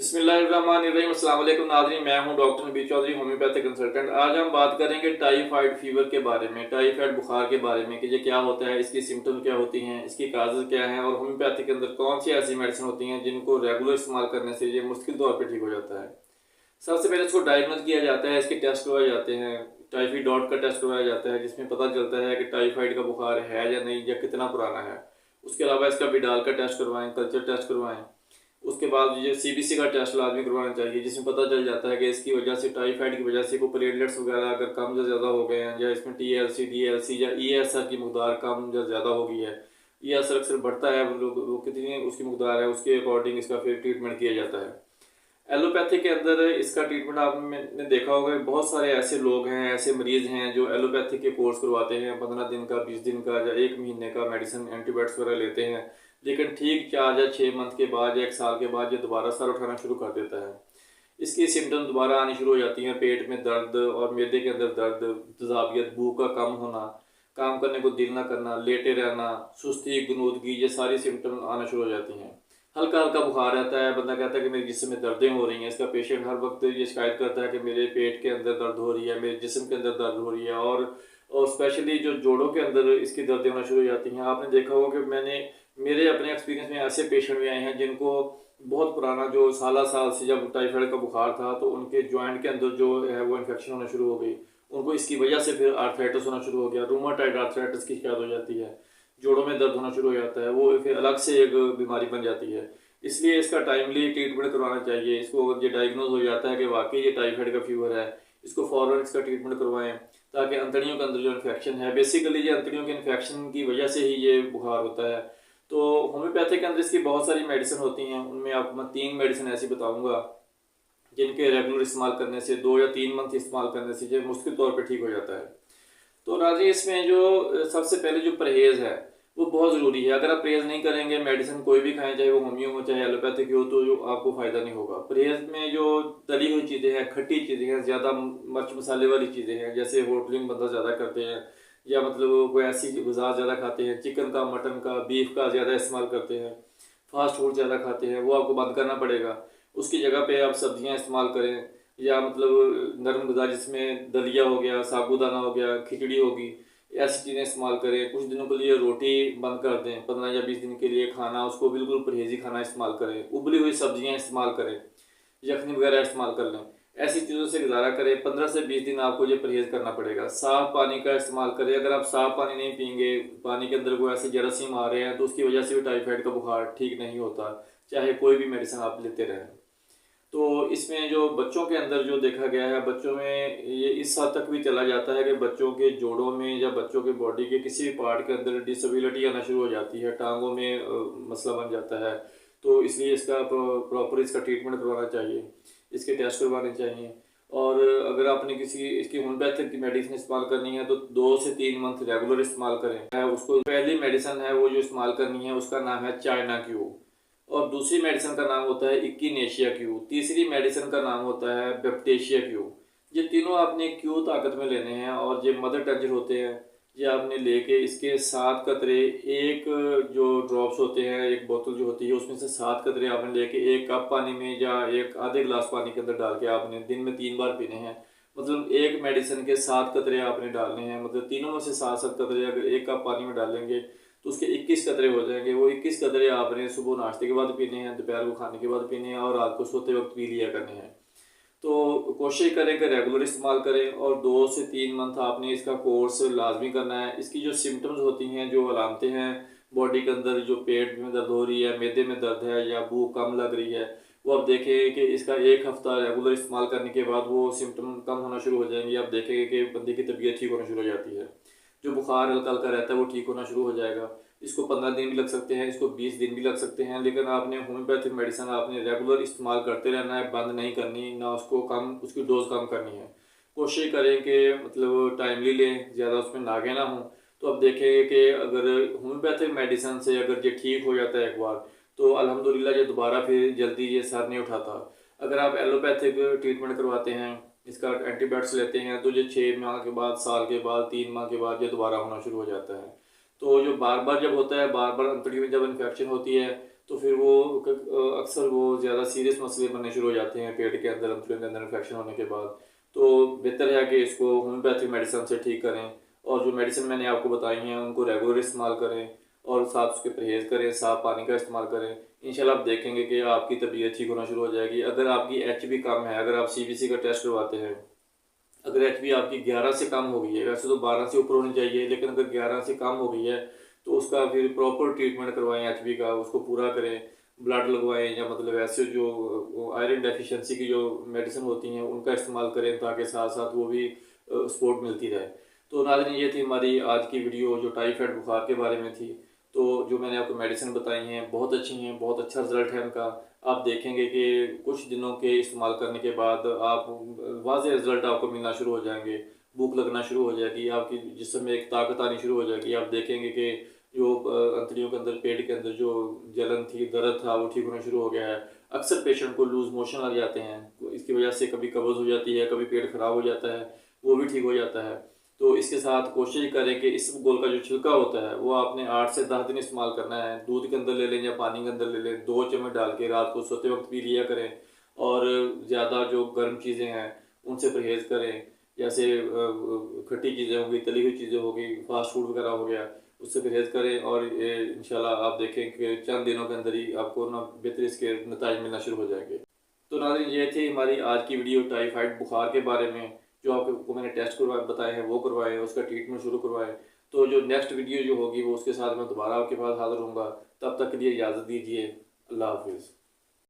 बिस्मिल्लाहिर्रहमानिर्रहीम। अस्सलाम वालेकुम नाज़रीन, मैं हूं डॉक्टर नबी चौधरी, होम्योपैथिक कंसल्टेंट। आज हम बात करेंगे टाइफाइड फीवर के बारे में, टाइफाइड बुखार के बारे में कि ये क्या होता है, इसकी सिम्टम क्या होती हैं, इसकी काजेज़ क्या हैं और होम्योपैथी के अंदर कौन सी ऐसी मेडिसिन होती हैं जिनको रेगुलर इस्तेमाल करने से ये मुश्किल तौर पर ठीक हो जाता है। सबसे पहले इसको डायग्नोज किया जाता है, इसके टेस्ट करवाए जाते हैं। टाइफी डॉट का टेस्ट करवाया जाता है जिसमें पता चलता है कि टाइफाइड का बुखार है या नहीं, या कितना पुराना है। उसके अलावा इसका विडाल का टेस्ट करवाएं, कल्चर टेस्ट करवाएं। उसके बाद ये सीबीसी का टेस्ट लाजमी करवाना चाहिए जिसमें पता चल जाता है कि इसकी वजह से, टाइफाइड की वजह से कोई प्लेटलेट्स वगैरह अगर कम या ज़्यादा हो गए हैं, या इसमें टीएलसी डीएलसी या ईएसआर की मकदार कम या ज़्यादा हो गई है। ईएसआर अक्सर बढ़ता है, वो कितनी उसकी मकदार है उसके अकॉर्डिंग इसका फिर ट्रीटमेंट किया जाता है। एलोपैथी के अंदर इसका ट्रीटमेंट आपने देखा होगा, बहुत सारे ऐसे लोग हैं, ऐसे मरीज हैं जो एलोपैथी के कोर्स करवाते हैं, 15 दिन का, 20 दिन का या 1 महीने का मेडिसिन एंटीबायोटिक्स वगैरह लेते हैं। लेकिन ठीक 4 या 6 मंथ के बाद या 1 साल के बाद ये दोबारा सर उठाना शुरू कर देता है। इसकी सिम्टम दोबारा आनी शुरू हो जाती हैं, पेट में दर्द और मैदे के अंदर दर्द, तेज़ाबियत, भूख का कम होना, काम करने को दिल ना करना, लेटे रहना, सुस्ती, गुनूदगी, ये सारी सिम्टम आना शुरू हो जाती हैं। हल्का हल्का बुखार रहता है, बंदा कहता है कि मेरे जिस्म में दर्दें हो रही हैं। इसका पेशेंट हर वक्त ये शिकायत करता है कि मेरे पेट के अंदर दर्द हो रही है, मेरे जिस्म के अंदर दर्द हो रही है। और स्पेशली जो जोड़ों के अंदर इसकी दर्दें होना शुरू हो जाती हैं। आपने देखा होगा कि मेरे अपने एक्सपीरियंस में ऐसे पेशेंट भी आए हैं जिनको बहुत पुराना, जो साल साल से जब टाइफाइड का बुखार था तो उनके जॉइंट के अंदर जो है वो इन्फेक्शन होना शुरू हो गई। उनको इसकी वजह से फिर आर्थराइटिस होना शुरू हो गया, रूमाटाइड आर्थराइटिस की शिकायत हो जाती है, जोड़ों में दर्द होना शुरू हो जाता है, वो फिर अलग से एक बीमारी बन जाती है। इसलिए इसका टाइमली ट्रीटमेंट करवाना चाहिए। इसको अगर ये डायग्नोज हो जाता है कि वाकई ये टाइफाइड का फीवर है, इसको फौरन इसका ट्रीटमेंट करवाएं ताकि अंतड़ियों के अंदर जो इन्फेक्शन है, बेसिकली ये अंतड़ियों के इन्फेक्शन की वजह से ही ये बुखार होता है। तो होम्योपैथी के अंदर इसकी बहुत सारी मेडिसिन होती हैं, उनमें आपको मैं 3 मेडिसिन ऐसी बताऊंगा जिनके रेगुलर इस्तेमाल करने से, 2 या 3 मंथ इस्तेमाल करने से ये मुश्किल तौर पर ठीक हो जाता है। तो नाज़रीन, इसमें जो सबसे पहले जो परहेज़ है वो बहुत ज़रूरी है। अगर आप परहेज़ नहीं करेंगे, मेडिसिन कोई भी खाएं, चाहे वो होम्यो हो चाहे एलोपैथिक हो, तो जो आपको फ़ायदा नहीं होगा। परहेज़ में जो तली हुई चीज़ें हैं, खट्टी चीज़ें हैं, ज़्यादा मिर्च मसाले वाली चीज़ें हैं, जैसे होटलिंग बंदा ज़्यादा करते हैं, या मतलब कोई ऐसी ग़िज़ा ज़्यादा खाते हैं, चिकन का, मटन का, बीफ का ज़्यादा इस्तेमाल करते हैं, फास्ट फूड ज़्यादा खाते हैं, वो आपको बंद करना पड़ेगा। उसकी जगह पे आप सब्जियां इस्तेमाल करें, या मतलब नरम ग़िज़ा जिसमें दलिया हो गया, साबूदाना हो गया, खिचड़ी होगी, ऐसी चीज़ें इस्तेमाल करें। कुछ दिनों के लिए रोटी बंद कर दें, 15 या 20 दिन के लिए खाना, उसको बिल्कुल परहेज़ी खाना इस्तेमाल करें। उबली हुई सब्जियां इस्तेमाल करें, यखनी वगैरह इस्तेमाल कर लें। ऐसी चीज़ों से गुजारा करें। 15 से 20 दिन आपको ये परहेज़ करना पड़ेगा। साफ़ पानी का इस्तेमाल करें। अगर आप साफ़ पानी नहीं पियेंगे, पानी के अंदर कोई ऐसे जरासीम आ रहे हैं, तो उसकी वजह से भी टाइफाइड का बुखार ठीक नहीं होता, चाहे कोई भी मेडिसिन आप लेते रहें। तो इसमें जो बच्चों के अंदर जो देखा गया है, बच्चों में ये इस हद तक भी चला जाता है कि बच्चों के जोड़ों में या बच्चों के बॉडी के किसी भी पार्ट के अंदर डिसेबिलिटी आना शुरू हो जाती है, टांगों में मसला बन जाता है। तो इसलिए इसका प्रॉपर इसका ट्रीटमेंट करवाना चाहिए, इसके टेस्ट करवाने चाहिए। और अगर आपने किसी इसकी होम्योपैथिक की मेडिसिन इस्तेमाल करनी है तो 2 से 3 मंथ रेगुलर इस्तेमाल करें। उसको पहली मेडिसिन है वो जो इस्तेमाल करनी है उसका नाम है चाइना क्यू, और दूसरी मेडिसिन का नाम होता है इक्कीनेशिया क्यू, तीसरी मेडिसिन का नाम होता है बेप्टेशिया क्यू। ये तीनों आपने क्यू ताकत में लेने हैं, और ये मदर टंजर होते हैं। ये आपने लेके इसके 7 कतरे, एक जो ड्रॉप्स होते हैं, एक बोतल जो होती है उसमें से 7 कतरे आपने लेके 1 कप पानी में या एक आधे गिलास पानी के अंदर डाल के आपने दिन में 3 बार पीने हैं। मतलब एक मेडिसिन के 7 कतरे आपने डालने हैं, मतलब तीनों में से 7-7 कतरे अगर 1 कप पानी में डालेंगे तो उसके 21 कतरे हो जाएंगे। वो 21 कतरे आपने सुबह नाश्ते के बाद पीने हैं, दोपहर को खाने के बाद पीने हैं, और रात को सोते वक्त पी लिया करने हैं। तो कोशिश करें कि रेगुलर इस्तेमाल करें, और 2 से 3 मंथ आपने इसका कोर्स लाजमी करना है। इसकी जो सिम्टम्स होती हैं, जो अलामतें हैं बॉडी के अंदर, जो पेट में दर्द हो रही है, मैदे में दर्द है, या भूख कम लग रही है, वो आप देखें कि इसका 1 हफ्ता रेगुलर इस्तेमाल करने के बाद वो सिम्टम कम होना शुरू हो जाएंगे। आप देखेंगे कि बंदे की तबीयत ठीक होना शुरू हो जाती है, जो बुखार हल्का हल्का रहता है वो ठीक होना शुरू हो जाएगा। इसको 15 दिन भी लग सकते हैं, इसको 20 दिन भी लग सकते हैं, लेकिन आपने होम्योपैथिक मेडिसिन आपने रेगुलर इस्तेमाल करते रहना है, बंद नहीं करनी, ना उसको कम, उसकी डोज कम करनी है। कोशिश करें कि मतलब टाइमली लें, ज़्यादा उसमें नागे ना हों। तो अब देखेंगे कि अगर होम्योपैथिक मेडिसिन से अगर ये ठीक हो जाता है एक बार, तो अल्हम्दुलिल्लाह ये दोबारा फिर जल्दी ये सर नहीं उठाता। अगर आप एलोपैथिक ट्रीटमेंट करवाते हैं, इसका एंटीबायोटिक्स लेते हैं, तो ये 6 माह के बाद, साल के बाद, 3 माह के बाद ये दोबारा होना शुरू हो जाता है। तो जो बार बार जब होता है, बार बार अंतड़ियों में जब इन्फेक्शन होती है, तो फिर वो अक्सर वो ज़्यादा सीरियस मसले बनने शुरू हो जाते हैं पेट के अंदर, अंतड़ियों के अंदर इन्फेक्शन होने के बाद। तो बेहतर है कि इसको होम्योपैथिक मेडिसिन से ठीक करें, और जो मेडिसिन मैंने आपको बताई हैं उनको रेगुलर इस्तेमाल करें, और साथ उसके परहेज़ करें, साफ़ पानी का इस्तेमाल करें। इंशाल्लाह आप देखेंगे कि आपकी तबीयत ठीक होना शुरू हो जाएगी। अगर आपकी एचबी कम है, अगर आप सीबीसी का टेस्ट करवाते हैं, अगर एचबी आपकी 11 से कम हो गई है, वैसे तो 12 से ऊपर होनी चाहिए, लेकिन अगर 11 से कम हो गई है तो उसका फिर प्रॉपर ट्रीटमेंट करवाएं एचबी का, उसको पूरा करें, ब्लड लगवाएं, या मतलब ऐसे जो आयरन डेफिशिएंसी की जो मेडिसिन होती हैं उनका इस्तेमाल करें, ताकि साथ साथ वो भी सपोर्ट मिलती रहे। तो नाज़रीन, ये थी हमारी आज की वीडियो जो टाइफाइड बुखार के बारे में थी। तो जो मैंने आपको मेडिसिन बताई हैं बहुत अच्छी हैं, बहुत अच्छा रिजल्ट है उनका। आप देखेंगे कि कुछ दिनों के इस्तेमाल करने के बाद आप वाज़ेह रिजल्ट आपको मिलना शुरू हो जाएंगे, भूख लगना शुरू हो जाएगी, आपकी जिस्म में एक ताकत आनी शुरू हो जाएगी। आप देखेंगे कि जो अंतड़ियों के अंदर, पेट के अंदर जो जलन थी, दर्द था, वो ठीक होना शुरू हो गया है। अक्सर पेशेंट को लूज़ मोशन लग जाते हैं, तो इसकी वजह से कभी कब्ज़ हो जाती है, कभी पेट ख़राब हो जाता है, वो भी ठीक हो जाता है। तो इसके साथ कोशिश करें कि इसबगोल का जो छिलका होता है वो आपने 8 से 10 दिन इस्तेमाल करना है। दूध के अंदर ले लें या पानी के अंदर ले लें, 2 चम्मच डाल के रात को सोते वक्त पी लिया करें। और ज़्यादा जो गर्म चीज़ें हैं उनसे परहेज़ करें, जैसे खट्टी चीज़ें होंगी, तली हुई चीज़ें होगी, फास्ट फूड वगैरह हो गया, उससे परहेज़ करें। और ये इंशाल्लाह आप देखें कि चंद दिनों के अंदर ही आपको ना बेहतर इसके नतीजे मिलना शुरू हो जाएंगे। तो नाज़रीन, ये थी हमारी आज की वीडियो टाइफाइड बुखार के बारे में। जो आपको मैंने टेस्ट करवाए बताए हैं वो करवाएं, उसका ट्रीटमेंट शुरू करवाएं। तो जो नेक्स्ट वीडियो जो होगी वो उसके साथ मैं दोबारा आपके पास हाज़िर होऊंगा। तब तक के लिए इजाज़त दीजिए। अल्लाह हाफिज़।